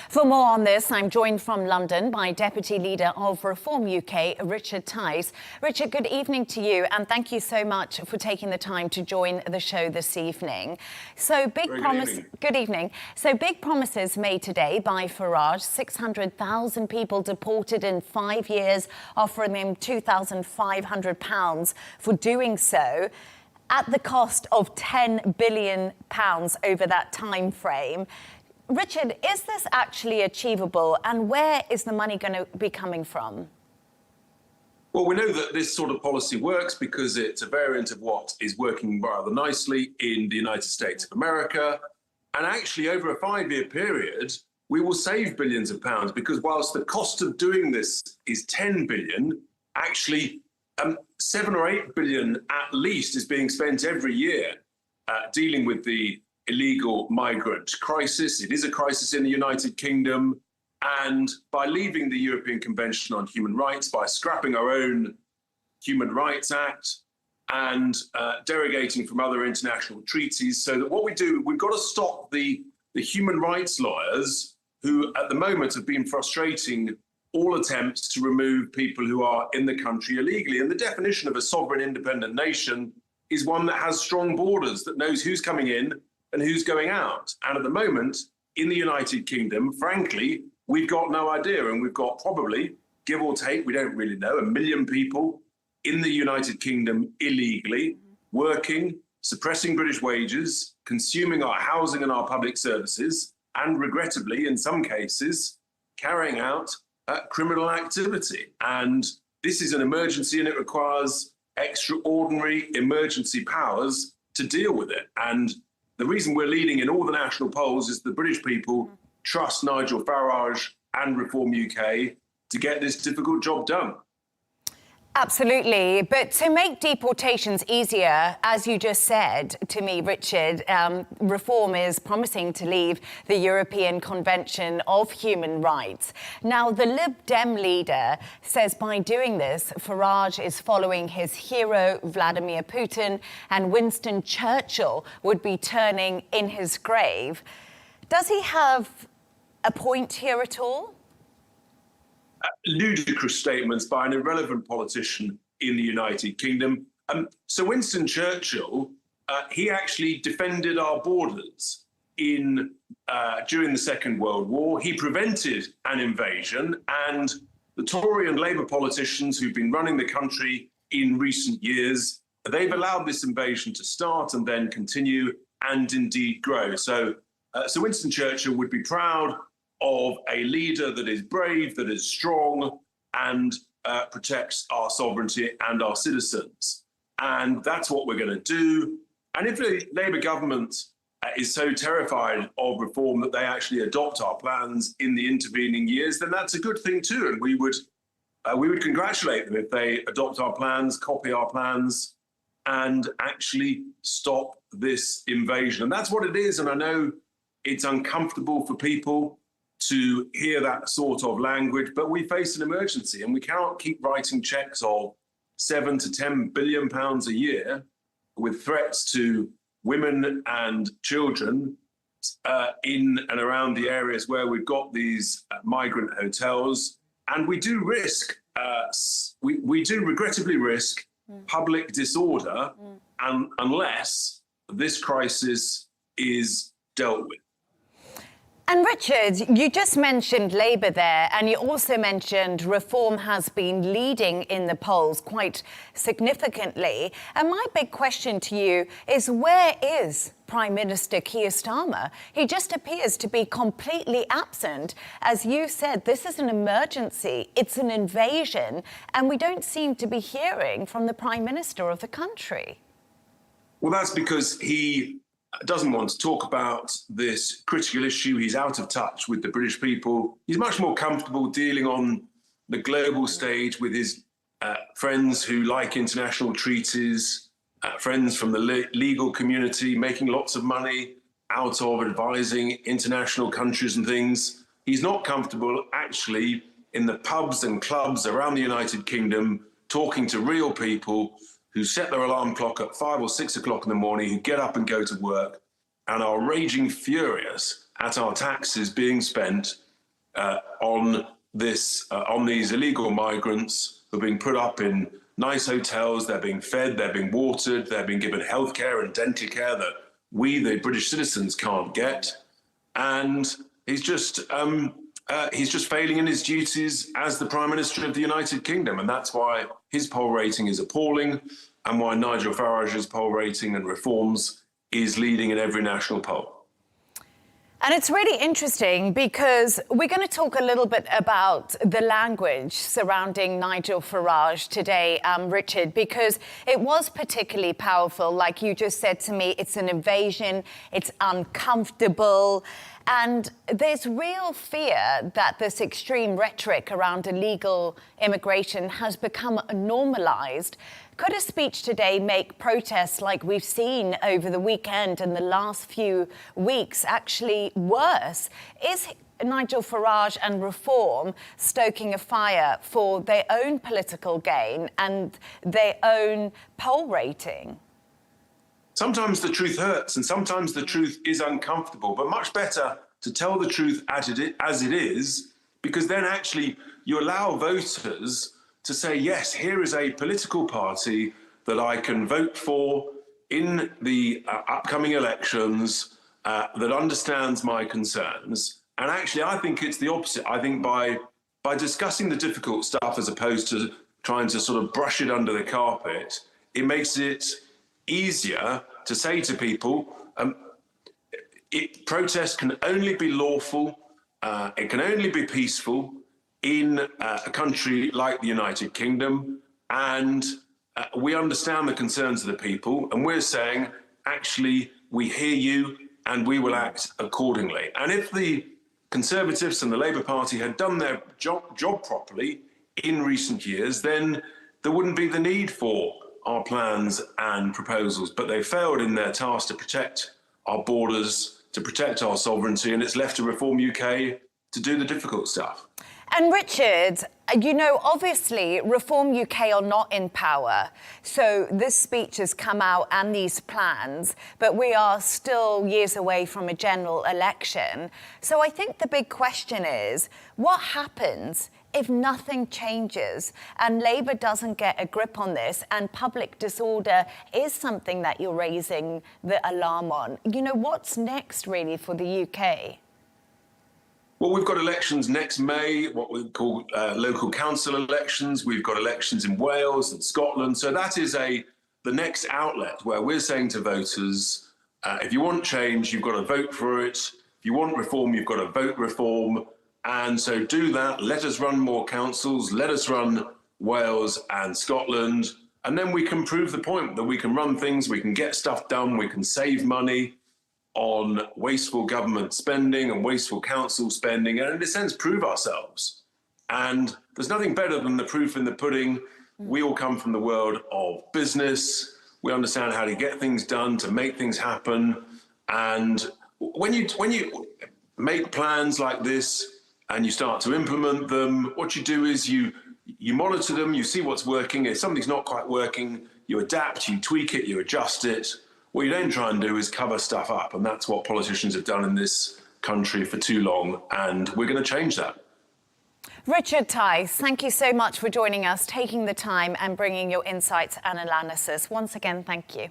For more on this, I'm joined from London by Deputy Leader of Reform UK, Richard Tice. Richard, good evening to you, and thank you so much for taking the time to join the show this evening. Good evening. So big promises made today by Farage, 600,000 people deported in 5 years, offering him £2,500 for doing so, at the cost of £10 billion over that time frame. Richard, is this actually achievable, and where is the money going to be coming from? Well, we know that this sort of policy works because it's a variant of what is working rather nicely in the United States of America. And actually, over a 5-year period, we will save billions of pounds, because whilst the cost of doing this is 10 billion, actually 7 or 8 billion at least is being spent every year dealing with the illegal migrant crisis. It is a crisis in the United Kingdom. And by leaving the European Convention on Human Rights, by scrapping our own Human Rights Act and derogating from other international treaties, so that what we do, we've got to stop the human rights lawyers who at the moment have been frustrating all attempts to remove people who are in the country illegally. And the definition of a sovereign independent nation is one that has strong borders, that knows who's coming in and who's going out. And at the moment, in the United Kingdom, frankly, we've got no idea. And we've got probably, give or take, we don't really know, 1 million people in the United Kingdom illegally, working, suppressing British wages, consuming our housing and our public services, and regrettably, in some cases, carrying out criminal activity. And this is an emergency, and it requires extraordinary emergency powers to deal with it. And the reason we're leading in all the national polls is the British people trust Nigel Farage and Reform UK to get this difficult job done. Absolutely. But to make deportations easier, as you just said to me, Richard, Reform is promising to leave the European Convention of Human Rights. Now, the Lib Dem leader says by doing this, Farage is following his hero, Vladimir Putin, and Winston Churchill would be turning in his grave. Does he have a point here at all? Ludicrous statements by an irrelevant politician in the United Kingdom. So Winston Churchill, he actually defended our borders during the Second World War. He prevented an invasion, and the Tory and Labour politicians who've been running the country in recent years, they've allowed this invasion to start and then continue and indeed grow. So Winston Churchill would be proud of a leader that is brave, that is strong, and protects our sovereignty and our citizens. And that's what we're going to do. And if the Labour government is so terrified of reform that they actually adopt our plans in the intervening years, then that's a good thing too. And we would congratulate them if they adopt our plans, copy our plans, and actually stop this invasion. And that's what it is. And I know it's uncomfortable for people to hear that sort of language, but we face an emergency, and we cannot keep writing checks of £7 to £10 billion a year with threats to women and children in and around the areas where we've got these migrant hotels. And we do risk, we do regrettably risk public disorder unless this crisis is dealt with. And Richard, you just mentioned Labour there, and you also mentioned Reform has been leading in the polls quite significantly. And my big question to you is, where is Prime Minister Keir Starmer? He just appears to be completely absent. As you said, this is an emergency, it's an invasion, and we don't seem to be hearing from the Prime Minister of the country. Well, that's because he doesn't want to talk about this critical issue. He's out of touch with the British people. He's much more comfortable dealing on the global stage with his friends who like international treaties, friends from the legal community, making lots of money out of advising international countries and things. He's not comfortable actually in the pubs and clubs around the United Kingdom talking to real people who set their alarm clock at 5 or 6 o'clock in the morning, who get up and go to work and are raging furious at our taxes being spent on these illegal migrants who are being put up in nice hotels. They're being fed, they're being watered, they're being given healthcare and dental care that we, the British citizens, can't get. And he's just failing in his duties as the Prime Minister of the United Kingdom. And that's why his poll rating is appalling, and why Nigel Farage's poll rating and reforms is leading in every national poll. And it's really interesting because we're going to talk a little bit about the language surrounding Nigel Farage today, Richard, because it was particularly powerful. Like you just said to me, it's an invasion, it's uncomfortable. And there's real fear that this extreme rhetoric around illegal immigration has become normalized. Could a speech today make protests like we've seen over the weekend and the last few weeks actually worse? Is Nigel Farage and Reform stoking a fire for their own political gain and their own poll rating? Sometimes the truth hurts and sometimes the truth is uncomfortable, but much better to tell the truth as it is, because then actually you allow voters to say, yes, here is a political party that I can vote for in the upcoming elections that understands my concerns. And actually, I think it's the opposite. I think by discussing the difficult stuff as opposed to trying to sort of brush it under the carpet, it makes it easier to say to people, protest can only be lawful, it can only be peaceful in a country like the United Kingdom, and we understand the concerns of the people, and we're saying, actually, we hear you and we will act accordingly. And if the Conservatives and the Labour Party had done their job properly in recent years, then there wouldn't be the need for our plans and proposals. But they failed in their task to protect our borders, to protect our sovereignty, and it's left to Reform UK to do the difficult stuff. And Richard, you know, obviously Reform UK are not in power. So this speech has come out and these plans, but we are still years away from a general election. So I think the big question is, what happens if nothing changes and Labour doesn't get a grip on this and public disorder is something that you're raising the alarm on? You know, what's next really for the UK? Well, we've got elections next May, what we call local council elections. We've got elections in Wales and Scotland. So that is the next outlet where we're saying to voters, if you want change, you've got to vote for it. If you want reform, you've got to vote reform. And so do that. Let us run more councils. Let us run Wales and Scotland. And then we can prove the point that we can run things, we can get stuff done, we can save money on wasteful government spending and wasteful council spending, and in a sense prove ourselves. And there's nothing better than the proof in the pudding. We all come from the world of business. We understand how to get things done, to make things happen. And when you make plans like this and you start to implement them, what you do is you monitor them, you see what's working. If something's not quite working, you adapt, you tweak it, you adjust it. What you don't try and do is cover stuff up, and that's what politicians have done in this country for too long, and we're going to change that. Richard Tice, thank you so much for joining us, taking the time and bringing your insights and analysis. Once again, thank you.